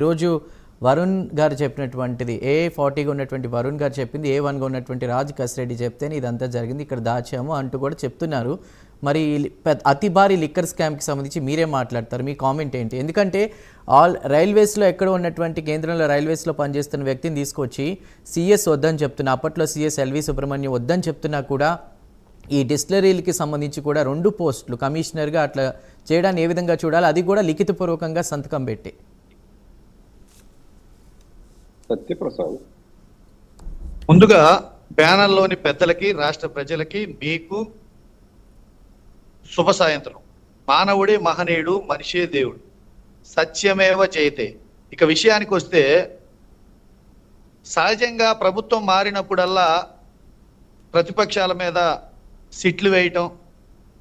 ఈరోజు వరుణ్ గారు చెప్పినటువంటిది A40గా ఉన్నటువంటి వరుణ్ గారు చెప్పింది A1గా ఉన్నటువంటి రాజ్ కసిరెడ్డి చెప్తేనే ఇదంతా జరిగింది, ఇక్కడ దాచాము అంటూ కూడా చెప్తున్నారు. మరి అతి భారీ లిక్కర్ స్కామ్కి సంబంధించి మీరే మాట్లాడతారు, మీ కామెంట్ ఏంటి? ఎందుకంటే రైల్వేస్లో ఎక్కడో ఉన్నటువంటి కేంద్రంలో రైల్వేస్లో పనిచేస్తున్న వ్యక్తిని తీసుకొచ్చి సిఎస్ వద్దని చెప్తున్నా, అప్పట్లో సిఎస్ ఎల్వి సుబ్రహ్మణ్యం వద్దని చెప్తున్నా కూడా ఈ డిస్టిలరీలకి సంబంధించి కూడా 2 పోస్టులు కమిషనర్గా అట్లా చేయడాన్ని ఏ విధంగా చూడాలి, అది కూడా లిఖితపూర్వకంగా సంతకం పెట్టి? సత్యప్రసాద్, ముందుగా ప్యానల్లోని పెద్దలకి, రాష్ట్ర ప్రజలకి, మీకు శుభ సాయంత్రం. మానవుడే మహనీయుడు, మనిషే దేవుడు, సత్యమేవ జయతే. ఇక విషయానికి వస్తే, సహజంగా ప్రభుత్వం మారినప్పుడల్లా ప్రతిపక్షాల మీద సిట్లు వేయటం,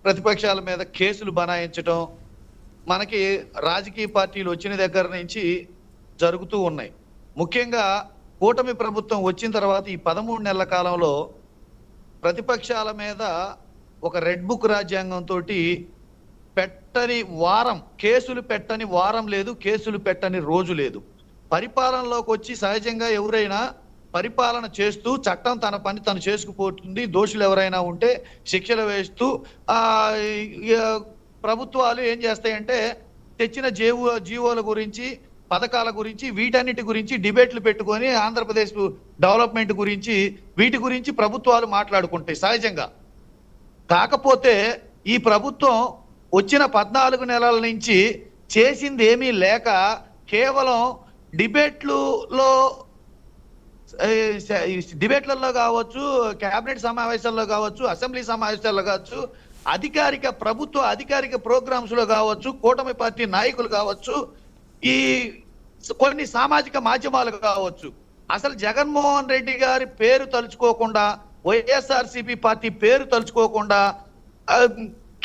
ప్రతిపక్షాల మీద కేసులు బనాయించటం మనకి రాజకీయ పార్టీలు వచ్చిన దగ్గర నుంచి జరుగుతూ ఉన్నాయి. ముఖ్యంగా కూటమి ప్రభుత్వం వచ్చిన తర్వాత ఈ 13 నెలల కాలంలో ప్రతిపక్షాల మీద ఒక రెడ్ బుక్ రాజ్యాంగంతో పెట్టని వారం, కేసులు పెట్టని వారం లేదు, కేసులు పెట్టని రోజు లేదు. పరిపాలనలోకి వచ్చి సహజంగా ఎవరైనా పరిపాలన చేస్తూ చట్టం తన పని తను చేసుకుపోతుంది, దోషులు ఎవరైనా ఉంటే శిక్షలు వేస్తూ ప్రభుత్వాలు ఏం చేస్తాయంటే తెచ్చిన జీవోల గురించి, పథకాల గురించి, వీటన్నిటి గురించి డిబేట్లు పెట్టుకొని ఆంధ్రప్రదేశ్ డెవలప్మెంట్ గురించి, వీటి గురించి ప్రభుత్వాలు మాట్లాడుకుంటాయి సహజంగా. కాకపోతే ఈ ప్రభుత్వం వచ్చిన 14 నెలల నుంచి చేసింది ఏమీ లేక కేవలం డిబేట్లలో కావచ్చు, కేబినెట్ సమావేశాల్లో కావచ్చు, అసెంబ్లీ సమావేశాల్లో కావచ్చు, ప్రభుత్వ అధికారిక ప్రోగ్రామ్స్ లో కావచ్చు, కూటమి పార్టీ నాయకులు కావచ్చు, ఈ కొన్ని సామాజిక మాధ్యమాలు కావచ్చు, అసలు జగన్మోహన్ రెడ్డి గారి పేరు తలుచుకోకుండా, వైఎస్ఆర్సీపీ పార్టీ పేరు తలుచుకోకుండా,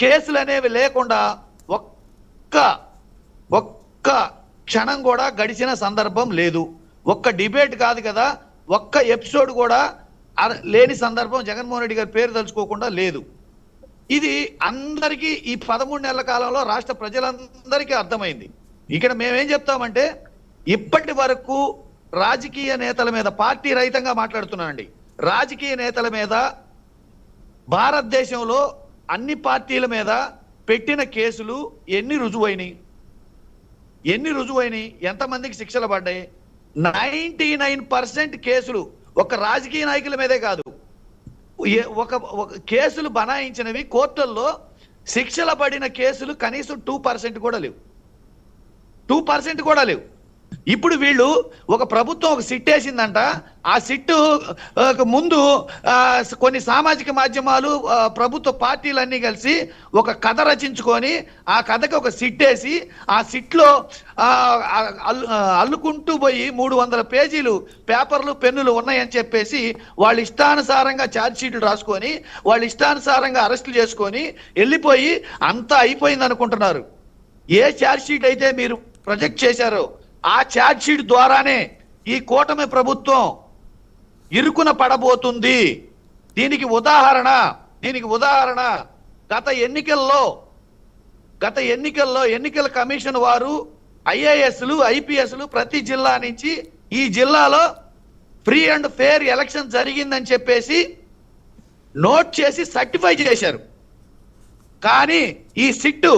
కేసులు అనేవి లేకుండా ఒక్క క్షణం కూడా గడిచిన సందర్భం లేదు. ఒక్క డిబేట్ కాదు కదా, ఒక్క ఎపిసోడ్ కూడా లేని సందర్భం జగన్మోహన్ రెడ్డి గారి పేరు తలుచుకోకుండా లేదు. ఇది అందరికీ ఈ 13 నెలల కాలంలో రాష్ట్ర ప్రజలందరికీ అర్థమైంది. ఇక్కడ మేమేం చెప్తామంటే, ఇప్పటి వరకు రాజకీయ నేతల మీద, పార్టీ రహితంగా మాట్లాడుతున్నానండి, రాజకీయ నేతల మీద భారతదేశంలో అన్ని పార్టీల మీద పెట్టిన కేసులు ఎన్ని రుజువైనాయి, ఎంతమందికి శిక్షలు పడ్డాయి? 99% కేసులు ఒక రాజకీయ నాయకుల మీదే కాదు, ఒక కేసులు బనాయించినవి కోర్టుల్లో శిక్షల పడిన కేసులు కనీసం 2% కూడా లేవు, 2% కూడా లేవు. ఇప్పుడు వీళ్ళు ఒక ప్రభుత్వం ఒక సిట్ వేసిందంట, ఆ సిట్టు ముందు కొన్ని సామాజిక మాధ్యమాలు, ప్రభుత్వ పార్టీలన్నీ కలిసి ఒక కథ రచించుకొని ఆ కథకి ఒక సిట్ వేసి, ఆ సిట్లో అల్లుకుంటూ పోయి 300 పేజీలు పేపర్లు, పెన్నులు ఉన్నాయని చెప్పేసి వాళ్ళ ఇష్టానుసారంగా ఛార్జ్ షీట్లు రాసుకొని, వాళ్ళ ఇష్టానుసారంగా అరెస్టులు చేసుకొని వెళ్ళిపోయి అంతా అయిపోయింది అనుకుంటున్నారు. ఏ ఛార్జ్ షీట్ అయితే మీరు ప్రొజెక్ట్ చేశారో ఆ ఛార్జ్ షీట్ ద్వారానే ఈ కూటమి ప్రభుత్వం ఇరుకున పడబోతుంది. దీనికి ఉదాహరణ గత ఎన్నికల్లో ఎన్నికల కమిషన్ వారు ఐఏఎస్లు, ఐపీఎస్లు ప్రతి జిల్లా నుంచి ఈ జిల్లాలో ఫ్రీ అండ్ ఫెయిర్ ఎలక్షన్ జరిగిందని చెప్పేసి నోట్ చేసి సర్టిఫై చేశారు. కానీ ఈ సిట్టు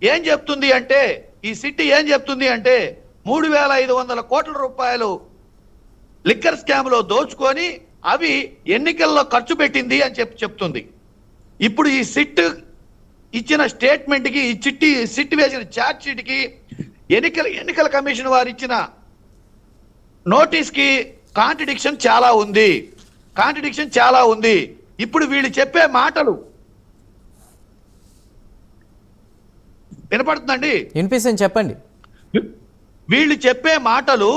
ఏం చెప్తుంది అంటే 3,500 కోట్ల రూపాయలు లిక్కర్ స్కామ్ లో దోచుకొని అవి ఎన్నికల్లో ఖర్చు పెట్టింది అని చెప్తుంది. ఇప్పుడు ఈ సిట్ ఇచ్చిన స్టేట్మెంట్ కి, ఈ సిట్ వేసిన ఛార్జ్ షీట్ కి, ఎన్నికల కమిషన్ వారు ఇచ్చిన నోటీస్ కి కాంట్రడిక్షన్ చాలా ఉంది. ఇప్పుడు వీళ్ళు చెప్పే మాటలు వినపడుతుందండి? వినిపిస్తుంది, చెప్పండి. వీళ్ళు చెప్పే మాటలు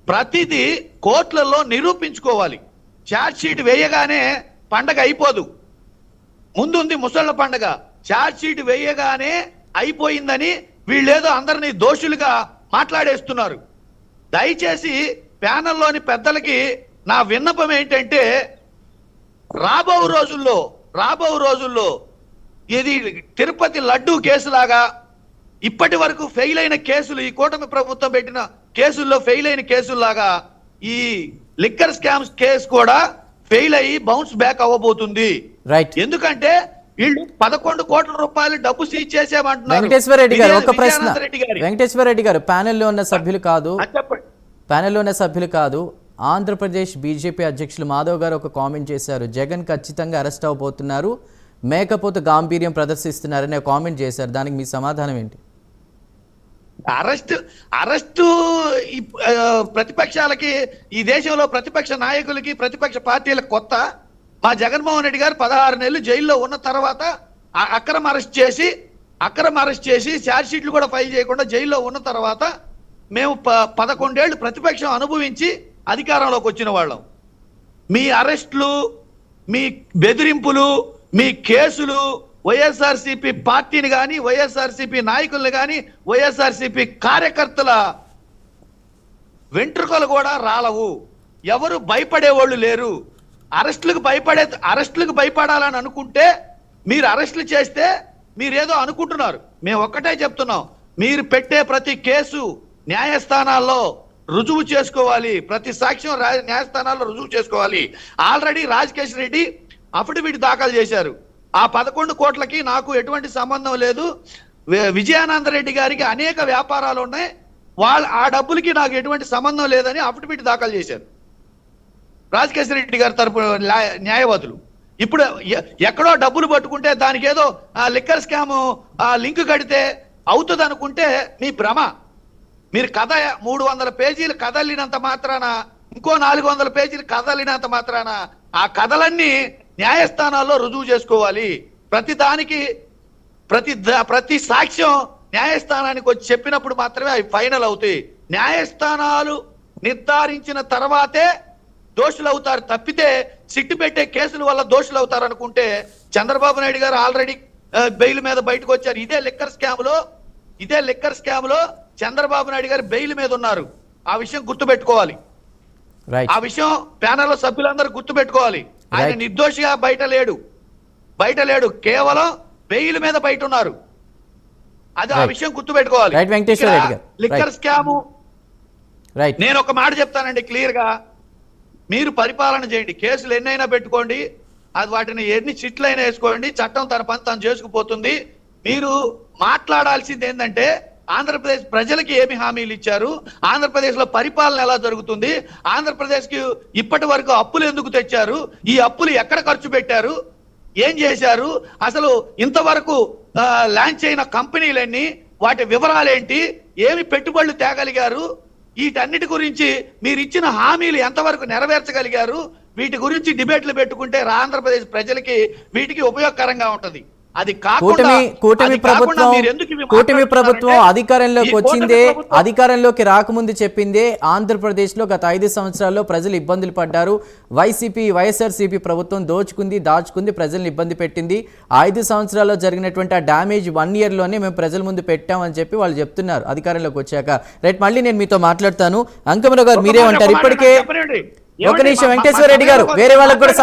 ప్రతిదీ కోర్టులలో నిరూపించుకోవాలి. ఛార్జ్ షీట్ వేయగానే పండగ అయిపోదు, ముందుంది ముసళ్ళ పండగ. ఛార్జ్ షీట్ వేయగానే అయిపోయిందని వీళ్ళేదో అందరినీ దోషులుగా మాట్లాడేస్తున్నారు. దయచేసి ప్యానల్లోని పెద్దలకి నా విన్నపం ఏంటంటే, రాబో రోజుల్లో ఇది తిరుపతి లడ్డూ కేసులాగా ఇప్పటి వరకు ఫెయిల్ అయిన కేసులు, ఈ కూటమి ప్రభుత్వం పెట్టిన కేసుల్లో ఫెయిల్ అయిన కేసుల్లాగా ఈ లిక్కర్ స్కామ్స్ కేసు కూడా ఫెయిల్ అయ్యి బౌన్స్ బ్యాక్ అవ్వబోతుంది. రైట్. ఎందుకంటే వీళ్ళు 11 కోట్ల రూపాయలు డబ్బు సీజ్ చేసేమంటున్నారు. వెంకటేశ్వర రెడ్డి గారు ఒక ప్రశ్న. విజయానంద రెడ్డి గారి. వెంకటేశ్వర రెడ్డి గారు ప్యానెల్లో ఉన్న సభ్యులు కాదు, చెప్పండి. ప్యానెల్లో ఉన్న సభ్యులు కాదు, ఆంధ్రప్రదేశ్ బీజేపీ అధ్యక్షులు మాధవ్ గారు ఒక కామెంట్ చేశారు. జగన్ ఖచ్చితంగా అరెస్ట్ అవబోతున్నారు, మేకపోతే గాంభీర్యం ప్రదర్శిస్తున్నారని కామెంట్ చేశారు. దానికి మీ సమాధానం ఏంటి? అరెస్టు ప్రతిపక్షాలకి, ఈ దేశంలో ప్రతిపక్ష నాయకులకి ప్రతిపక్ష పార్టీలకు కొత్త. మా జగన్మోహన్ రెడ్డి గారు 16 నెలలు జైల్లో ఉన్న తర్వాత అక్రమ అరెస్ట్ చేసి ఛార్జ్ షీట్లు కూడా ఫైల్ చేయకుండా జైల్లో ఉన్న తర్వాత మేము 11 ఏళ్ళు ప్రతిపక్షం అనుభవించి అధికారంలోకి వచ్చిన వాళ్ళం. మీ అరెస్టులు, మీ బెదిరింపులు, మీ కేసులు వైఎస్ఆర్సీపీ పార్టీని కానీ, వైఎస్ఆర్సీపీ నాయకుల్ని కానీ, వైఎస్ఆర్సీపీ కార్యకర్తల వెంట్రుకలు కూడా రాలవు. ఎవరు భయపడేవాళ్ళు లేరు. అరెస్టులకు భయపడాలని అనుకుంటే మీరు అరెస్టులు చేస్తే మీరేదో అనుకుంటున్నారు. మేము ఒక్కటే చెప్తున్నాం, మీరు పెట్టే ప్రతి కేసు న్యాయస్థానాల్లో రుజువు చేసుకోవాలి, ప్రతి సాక్ష్యం న్యాయస్థానాల్లో రుజువు చేసుకోవాలి. ఆల్రెడీ రాజకేష్ రెడ్డి అఫిడవిట్ దాఖలు చేశారు. ఆ 11 కోట్లకి నాకు ఎటువంటి సంబంధం లేదు, విజయానంద రెడ్డి గారికి అనేక వ్యాపారాలు ఉన్నాయి, ఆ డబ్బులకి నాకు ఎటువంటి సంబంధం లేదని అఫిడవిట్ దాఖలు చేశారు రాజకేష్ రెడ్డి గారి తరపు న్యాయవాదులు. ఇప్పుడు ఎక్కడో డబ్బులు పట్టుకుంటే దానికి ఏదో లిక్కర్ స్కామ్ లింక్ కడితే అవుతుంది అనుకుంటే మీ భ్రమ. మీరు కథ 300 పేజీలు కదలినంత మాత్రాన, ఇంకో 400 పేజీలు కదలినంత మాత్రాన ఆ కథలన్నీ న్యాయస్థానాల్లో రుజువు చేసుకోవాలి. ప్రతి సాక్ష్యం న్యాయస్థానానికి వచ్చి చెప్పినప్పుడు మాత్రమే అవి ఫైనల్ అవుతాయి. న్యాయస్థానాలు నిర్ధారించిన తర్వాతే దోషులు అవుతారు తప్పితే సిట్టు పెట్టే కేసుల వల్ల దోషులు అవుతారు అనుకుంటే చంద్రబాబు నాయుడు గారు ఆల్రెడీ బెయిల్ మీద బయటకు వచ్చారు. ఇదే లిక్కర్ స్కామ్ లో చంద్రబాబు నాయుడు గారు బెయిల్ మీద ఉన్నారు. ఆ విషయం గుర్తుపెట్టుకోవాలి. ఆ విషయం ప్యానెల్లో సభ్యులందరూ గుర్తుపెట్టుకోవాలి. ఆయన నిర్దోషిగా బయట లేడు, కేవలం బెయిల్ మీద బయట ఉన్నారు. అది ఆ విషయం గుర్తుపెట్టుకోవాలి. లిక్కర్ స్కామ్, నేను ఒక మాట చెప్తానండి క్లియర్ గా, మీరు పరిపాలన చేయండి, కేసులు ఎన్నైనా పెట్టుకోండి, అది వాటిని ఎన్ని చిట్లైనా వేసుకోండి, చట్టం తన పని తను చేసుకుపోతుంది. మీరు మాట్లాడాల్సింది ఏంటంటే ఆంధ్రప్రదేశ్ ప్రజలకి ఏమి హామీలు ఇచ్చారు, ఆంధ్రప్రదేశ్ లో పరిపాలన ఎలా జరుగుతుంది, ఆంధ్రప్రదేశ్ కి ఇప్పటి వరకు అప్పులు ఎందుకు తెచ్చారు, ఈ అప్పులు ఎక్కడ ఖర్చు పెట్టారు, ఏం చేశారు, అసలు ఇంతవరకు లాంచ్ అయిన కంపెనీలన్నీ, వాటి వివరాలేంటి, ఏమి పెట్టుబడులు తేగలిగారు, వీటన్నిటి గురించి మీరు ఇచ్చిన హామీలు ఎంతవరకు నెరవేర్చగలిగారు, వీటి గురించి డిబేట్లు పెట్టుకుంటే ఆంధ్రప్రదేశ్ ప్రజలకి వీటికి ఉపయోగకరంగా ఉంటది. అది కూటమి ప్రభుత్వం అధికారంలోకి రాకముందు చెప్పిందే ఆంధ్రప్రదేశ్ లో గత 5 సంవత్సరాల్లో ప్రజలు ఇబ్బందులు పడ్డారు, వైఎస్ఆర్సీపీ ప్రభుత్వం దాచుకుంది, ప్రజల్ని ఇబ్బంది పెట్టింది, 5 సంవత్సరాల్లో జరిగినటువంటి ఆ డ్యామేజ్ 1 year లోనే మేము ప్రజల ముందు పెట్టామని చెప్పి వాళ్ళు చెప్తున్నారు అధికారంలోకి వచ్చాక. రైట్, మళ్ళీ నేను మీతో మాట్లాడతాను. అంకమరావు గారు మీరేమంటారు? ఇప్పటికే ఒక నిమిషం వెంకటేశ్వర రెడ్డి గారు, వేరే వాళ్ళకి కూడా